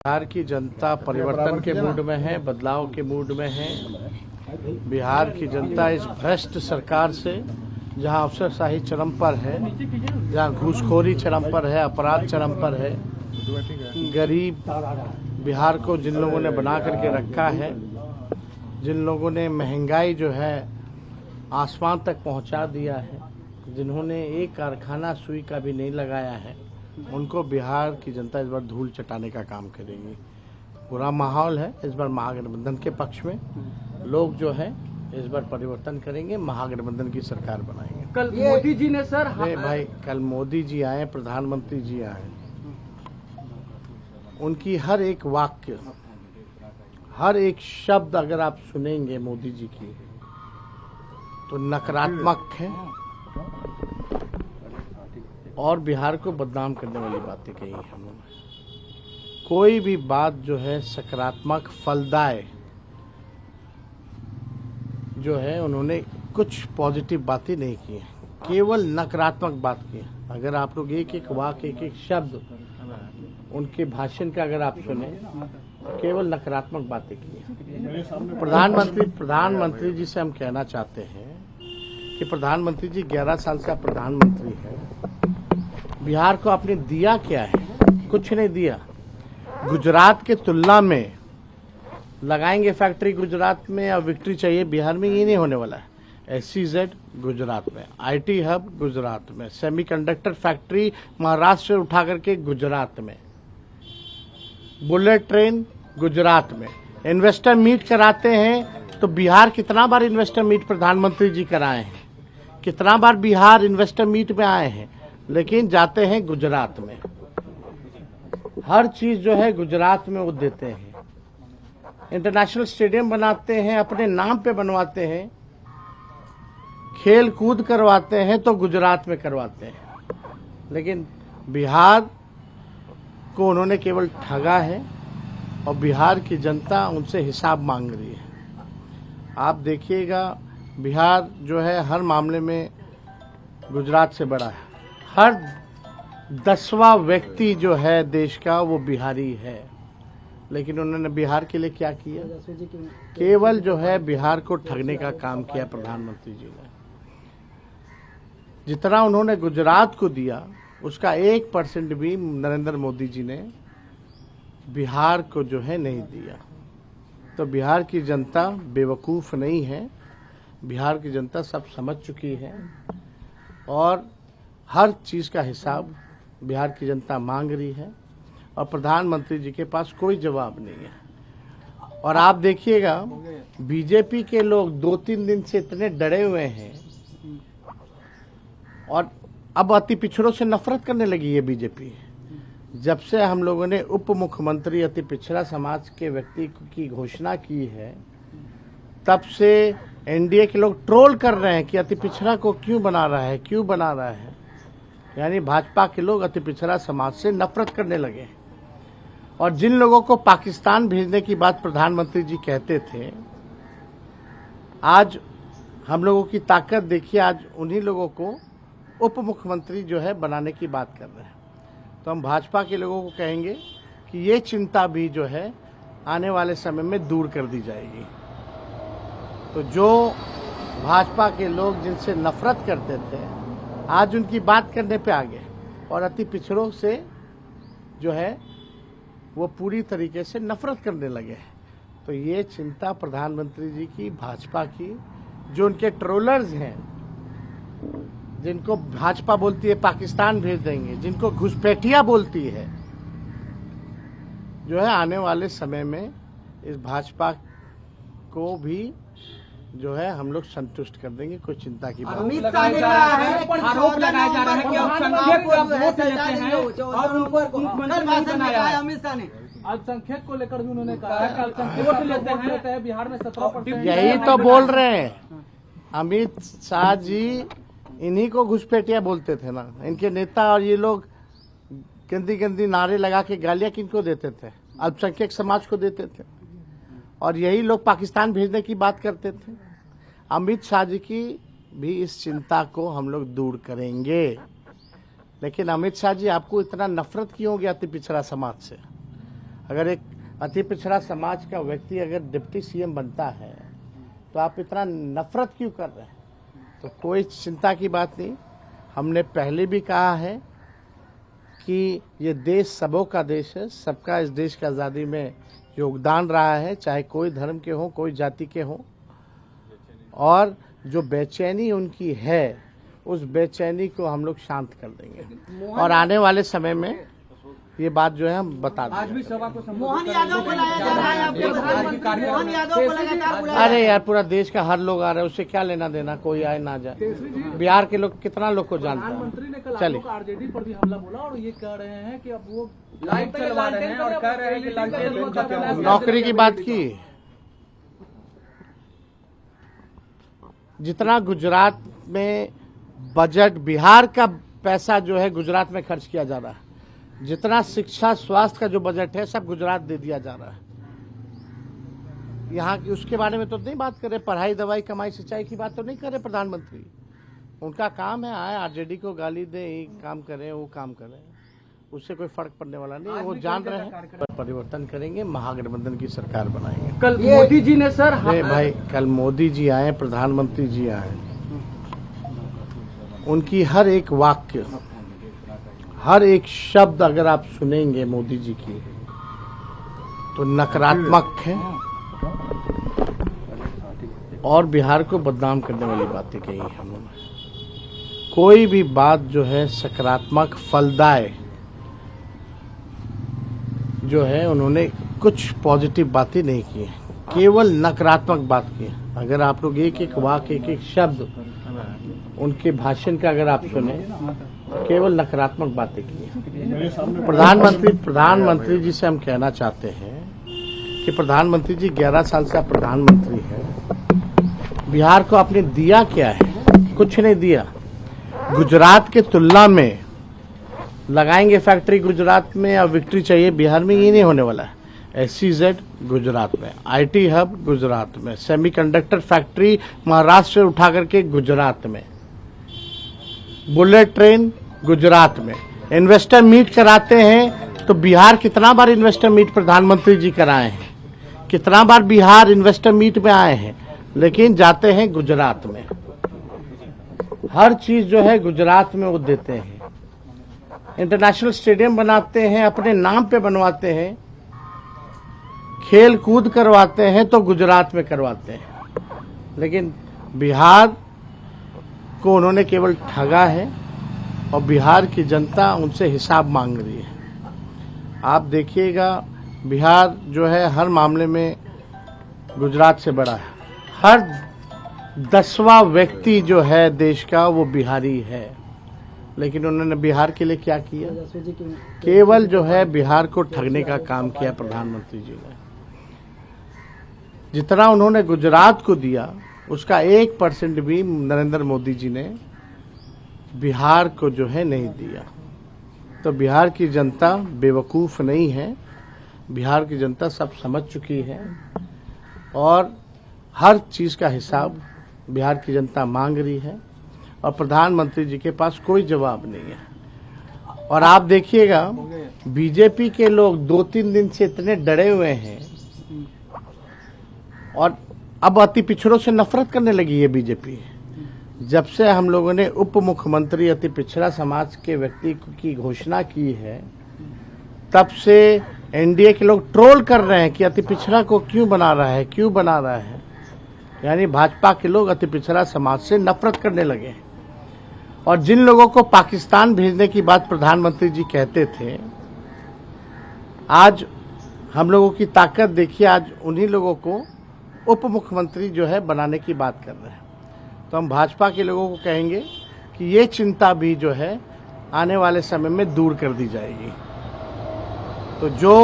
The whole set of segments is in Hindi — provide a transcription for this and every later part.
बिहार की जनता परिवर्तन के मूड में है, बदलाव के मूड में है। बिहार की जनता इस भ्रष्ट सरकार से, जहां अफसरशाही चरम पर है, जहां घूसखोरी चरम पर है, अपराध चरम पर है, गरीब बिहार को जिन लोगों ने बना करके रखा है, जिन लोगों ने महंगाई जो है आसमान तक पहुंचा दिया है, जिन्होंने एक कारखाना सुई का भी नहीं लगाया है, उनको बिहार की जनता इस बार धूल चटाने का काम करेगी। पूरा माहौल है इस बार महागठबंधन के पक्ष में। लोग जो है इस बार परिवर्तन करेंगे, महागठबंधन की सरकार बनाएंगे। कल मोदी जी ने सर भाई कल मोदी जी आए, प्रधानमंत्री जी आए, उनकी हर एक वाक्य, हर एक शब्द अगर आप सुनेंगे मोदी जी की तो नकारात्मक है और बिहार को बदनाम करने वाली बातें कही हैं उन्होंने। कोई भी बात जो है सकारात्मक फलदाय जो है, उन्होंने कुछ पॉजिटिव बातें नहीं की हैं, केवल नकारात्मक बात की है। अगर आप लोग एक एक वाक्य, एक एक शब्द उनके भाषण का अगर आप सुने, केवल नकारात्मक बातें की हैं। प्रधानमंत्री जी से हम कहना चाहते हैं कि प्रधानमंत्री जी 11 साल से आप प्रधानमंत्री हैं, बिहार को आपने दिया क्या है? कुछ नहीं दिया। गुजरात के तुलना में लगाएंगे फैक्ट्री गुजरात में या विक्ट्री चाहिए बिहार में, ये नहीं होने वाला है। SEZ गुजरात में, IT हब गुजरात में, सेमीकंडक्टर फैक्ट्री महाराष्ट्र से उठा करके गुजरात में, बुलेट ट्रेन गुजरात में। इन्वेस्टर मीट कराते हैं तो बिहार कितना बार इन्वेस्टर मीट प्रधानमंत्री जी कराए हैं, कितना बार बिहार इन्वेस्टर मीट में आए हैं, लेकिन जाते हैं गुजरात में। हर चीज जो है गुजरात में वो देते हैं। इंटरनेशनल स्टेडियम बनाते हैं, अपने नाम पे बनवाते हैं, खेल कूद करवाते हैं तो गुजरात में करवाते हैं, लेकिन बिहार को उन्होंने केवल ठगा है और बिहार की जनता उनसे हिसाब मांग रही है। आप देखिएगा बिहार जो है हर मामले में गुजरात से बड़ा है। हर 10वां व्यक्ति जो है देश का वो बिहारी है, लेकिन उन्होंने बिहार के लिए क्या किया? केवल जो है बिहार को ठगने का काम किया प्रधानमंत्री जी ने। जितना उन्होंने गुजरात को दिया उसका 1% भी नरेंद्र मोदी जी ने बिहार को जो है नहीं दिया। तो बिहार की जनता बेवकूफ़ नहीं है, बिहार की जनता सब समझ चुकी है और हर चीज़ का हिसाब बिहार की जनता मांग रही है और प्रधानमंत्री जी के पास कोई जवाब नहीं है। और आप देखिएगा बीजेपी के लोग 2-3 दिन से इतने डरे हुए हैं और अब अति पिछड़ों से नफरत करने लगी है बीजेपी। जब से हम लोगों ने उप मुख्यमंत्री अति पिछड़ा समाज के व्यक्ति की घोषणा की है, तब से एनडीए के लोग ट्रोल कर रहे हैं कि अति पिछड़ा को क्यों बना रहा है, क्यों बना रहा है। यानी भाजपा के लोग अति पिछड़ा समाज से नफरत करने लगे। और जिन लोगों को पाकिस्तान भेजने की बात प्रधानमंत्री जी कहते थे, आज हम लोगों की ताकत देखिए, आज उन्हीं लोगों को उप मुख्यमंत्री जो है बनाने की बात कर रहे हैं। तो हम भाजपा के लोगों को कहेंगे कि ये चिंता भी जो है आने वाले समय में दूर कर दी जाएगी। तो जो भाजपा के लोग जिनसे नफरत करते थे, आज उनकी बात करने पे आ गए और अति पिछड़ों से जो है वो पूरी तरीके से नफरत करने लगे। तो ये चिंता प्रधानमंत्री जी की, भाजपा की, जो उनके ट्रोलर्स हैं, जिनको भाजपा बोलती है पाकिस्तान भेज देंगे, जिनको घुसपैठिया बोलती है, जो है आने वाले समय में इस भाजपा को भी जो है हम लोग संतुष्ट कर देंगे। कोई चिंता की बात नहीं। आरोप लगाया जा रहा है कि अल्पसंख्यक को वोट लेते हैं और उनको मुख्यमंत्री नहीं बनाया है। अमित शाह ने अल्पसंख्यक को लेकर भी उन्होंने कहा है कि अल्पसंख्यक वोट लेते हैं बिहार में 17%। यही तो बोल रहे हैं अमित शाह जी, इन्हीं को घुसपैठिया बोलते थे ना इनके नेता। और ये लोग गंदी गंदी नारे लगा के गालियां किनको देते थे? अल्पसंख्यक समाज को देते थे। और यही लोग पाकिस्तान भेजने की बात करते थे। अमित शाह जी की भी इस चिंता को हम लोग दूर करेंगे। लेकिन अमित शाह जी, आपको इतना नफरत क्यों हो गया अति पिछड़ा समाज से? अगर एक अति पिछड़ा समाज का व्यक्ति अगर डिप्टी सीएम बनता है तो आप इतना नफरत क्यों कर रहे हैं? तो कोई चिंता की बात नहीं। हमने पहले भी कहा है कि ये देश सबों का देश है, सबका इस देश की आज़ादी में योगदान रहा है, चाहे कोई धर्म के हो, कोई जाति के हो। और जो बेचैनी उनकी है उस बेचैनी को हम लोग शांत कर देंगे और आने वाले समय में ये बात जो है हम बता देंगे। आज भी सभा को मोहन यादव को लाया जा रहा है आपके प्रधानमंत्री मोहन यादव को लगातार बुलाया। अरे यार, पूरा देश का हर लोग आ रहे हैं, उससे क्या लेना देना, कोई आए ना जाए। बिहार के लोग कितना लोग को जानते प्रधानमंत्री ने कल हैं। चलिए, आरजेडी पर भी हमला बोला और ये कह रहे हैं कि अब वो लाइव चलवा रहे हैं और कह रहे हैं कि लालटेन नौकरी की बात की। जितना गुजरात में बजट, बिहार का पैसा जो है गुजरात में खर्च किया जा रहा है, जितना शिक्षा स्वास्थ्य का जो बजट है सब गुजरात दे दिया जा रहा है। यहाँ की उसके बारे में तो नहीं बात करें, पढ़ाई दवाई कमाई सिंचाई की बात तो नहीं करे प्रधानमंत्री। उनका काम है आए आरजेडी को गाली दे, ये काम करें वो काम करें, उससे कोई फर्क पड़ने वाला नहीं। वो जान रहे हैं परिवर्तन करेंगे, महागठबंधन की सरकार बनाएंगे। कल मोदी जी ने सर अरे भाई, कल मोदी जी आए, प्रधानमंत्री जी आए, उनकी हर एक वाक्य, हर एक शब्द अगर आप सुनेंगे मोदी जी की तो नकारात्मक है और बिहार को बदनाम करने वाली बातें कही हैं उन्होंने। कोई भी बात जो है सकारात्मक फलदाय जो है, उन्होंने कुछ पॉजिटिव बातें नहीं की हैं, केवल नकारात्मक बात की है। अगर आप लोग एक एक वाक्य, एक एक शब्द उनके भाषण का अगर आप सुने, केवल नकारात्मक बातें की हैं। प्रधानमंत्री जी से हम कहना चाहते हैं कि प्रधानमंत्री जी 11 साल से आप प्रधानमंत्री हैं, बिहार को आपने दिया क्या है? कुछ नहीं दिया। गुजरात के तुलना में लगाएंगे फैक्ट्री गुजरात में या विक्ट्री चाहिए बिहार में, ये नहीं होने वाला है। SEZ गुजरात में, IT हब गुजरात में, सेमीकंडक्टर फैक्ट्री महाराष्ट्र से उठा करके गुजरात में, बुलेट ट्रेन गुजरात में। इन्वेस्टर मीट कराते हैं तो बिहार कितना बार इन्वेस्टर मीट प्रधानमंत्री जी कराए हैं, कितना बार बिहार इन्वेस्टर मीट में आए हैं, लेकिन जाते हैं गुजरात में। हर चीज जो है गुजरात में वो देते हैं। इंटरनेशनल स्टेडियम बनाते हैं, अपने नाम पे बनवाते हैं, खेल कूद करवाते हैं तो गुजरात में करवाते हैं, लेकिन बिहार को उन्होंने केवल ठगा है और बिहार की जनता उनसे हिसाब मांग रही है। आप देखिएगा, बिहार जो है हर मामले में गुजरात से बड़ा है। हर 10वां व्यक्ति जो है देश का वो बिहारी है, लेकिन उन्होंने बिहार के लिए क्या किया? केवल जो है बिहार को ठगने का काम किया प्रधानमंत्री जी ने। जितना उन्होंने गुजरात को दिया उसका 1% भी नरेंद्र मोदी जी ने बिहार को जो है नहीं दिया। तो बिहार की जनता बेवकूफ़ नहीं है, बिहार की जनता सब समझ चुकी है और हर चीज़ का हिसाब बिहार की जनता मांग रही है और प्रधानमंत्री जी के पास कोई जवाब नहीं है। और आप देखिएगा, बीजेपी के लोग 2-3 दिन से इतने डरे हुए हैं और अब अति पिछड़ों से नफरत करने लगी है बीजेपी। जब से हम लोगों ने उप मुख्यमंत्री अति पिछड़ा समाज के व्यक्ति की घोषणा की है, तब से एनडीए के लोग ट्रोल कर रहे हैं कि अति पिछड़ा को क्यों बना रहा है, क्यों बना रहा है। यानी भाजपा के लोग अति पिछड़ा समाज से नफरत करने लगे हैं। और जिन लोगों को पाकिस्तान भेजने की बात प्रधानमंत्री जी कहते थे, आज हम लोगों की ताकत देखिए, आज उन्हीं लोगों को उप मुख्यमंत्री जो है बनाने की बात कर रहे हैं। तो हम भाजपा के लोगों को कहेंगे कि ये चिंता भी जो है आने वाले समय में दूर कर दी जाएगी। तो जो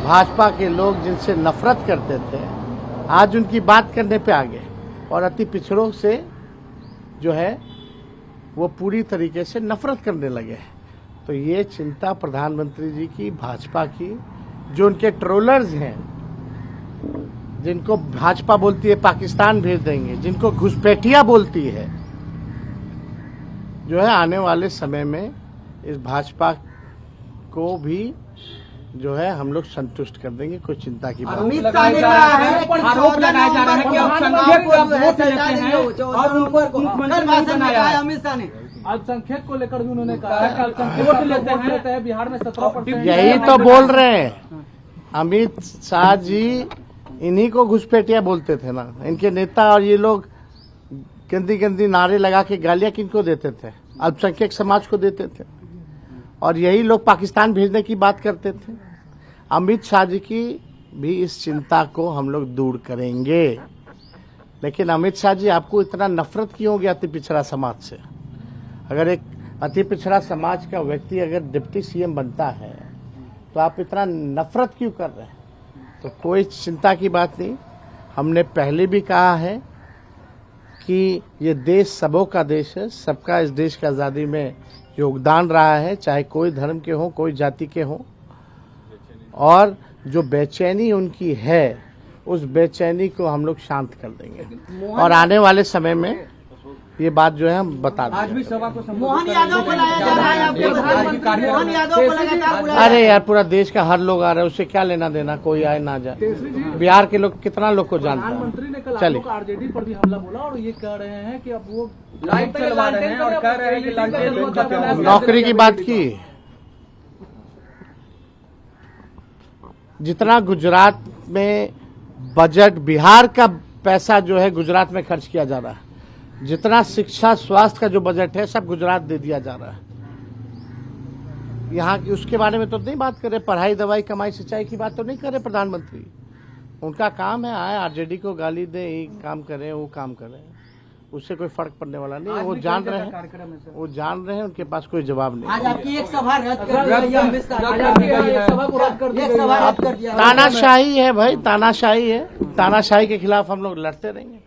भाजपा के लोग जिनसे नफरत करते थे, आज उनकी बात करने पे आ गए और अति पिछड़ों से जो है वो पूरी तरीके से नफरत करने लगे। तो ये चिंता प्रधानमंत्री जी की, भाजपा की, जो उनके ट्रोलर्स हैं, जिनको भाजपा बोलती है पाकिस्तान भेज देंगे, जिनको घुसपैठिया बोलती है, जो है आने वाले समय में इस भाजपा को भी जो है हम लोग संतुष्ट कर देंगे, कोई चिंता की बात नहीं। अमित शाह ने कहा है कि आरोप लगाए जा रहे हैं कि अल्पसंख्यक का वोट लेते हैं और उनको कल भाषण में कहा है अमित शाह ने। अल्पसंख्यक को लेकर भी उन्होंने कहा है कि अल्पसंख्यक वोट लेते हैं बिहार में 17%। यही तो बोल रहे हैं अमित शाह जी, इन्हीं को घुसपैठिया बोलते थे ना इनके नेता, और ये लोग गंदी गंदी नारे लगा के गालियां किनको देते थे? अल्पसंख्यक समाज को देते थे, और यही लोग पाकिस्तान भेजने की बात करते थे। अमित शाह जी की भी इस चिंता को हम लोग दूर करेंगे। लेकिन अमित शाह जी, आपको इतना नफरत क्यों हो गया अति पिछड़ा समाज से? अगर एक अति पिछड़ा समाज का व्यक्ति अगर डिप्टी सीएम बनता है तो आप इतना नफरत क्यों कर रहे हैं? तो कोई चिंता की बात नहीं। हमने पहले भी कहा है कि ये देश सबों का देश है, सबका इस देश की आज़ादी में योगदान रहा है, चाहे कोई धर्म के हो, कोई जाति के हो। और जो बेचैनी उनकी है, उस बेचैनी को हम लोग शांत कर देंगे, और आने वाले समय में ये बात जो है हम बता देंगे। आज भी सभा को मोहन यादव को लाया जा रहा है आपके विधायक मोहन यादव को लगातार बुलाया। अरे यार, पूरा देश का हर लोग आ रहा है, उससे क्या लेना देना, कोई आए ना जाए। बिहार के लोग कितना लोग को जानता प्रधानमंत्री ने कल है। चलिए, आप लोग आरजेडी पर भी हमला बोला और ये कह रहे हैं कि अब वो लाइट चलवा रहे हैं और कह रहे हैं कि लालटेन नौकरी की बात की। जितना गुजरात में बजट, बिहार का पैसा जो है गुजरात में खर्च किया जा रहा है, जितना शिक्षा स्वास्थ्य का जो बजट है सब गुजरात दे दिया जा रहा है। यहाँ की उसके बारे में तो नहीं बात कर रहे, पढ़ाई दवाई कमाई सिंचाई की बात तो नहीं कर रहे प्रधानमंत्री। उनका काम है आए आरजेडी को गाली दे, ये काम करें वो काम करें, उससे कोई फर्क पड़ने वाला नहीं। वो जान रहे हैं, उनके पास कोई जवाब नहीं। आज आपकी एक सभा रद्द कर दी है अमित शाह ने। सभा को रद्द कर दी एक गई सभा है। रद्द कर दिया। तानाशाही है भाई, तानाशाही है। तानाशाही के खिलाफ हम लोग लड़ते रहेंगे।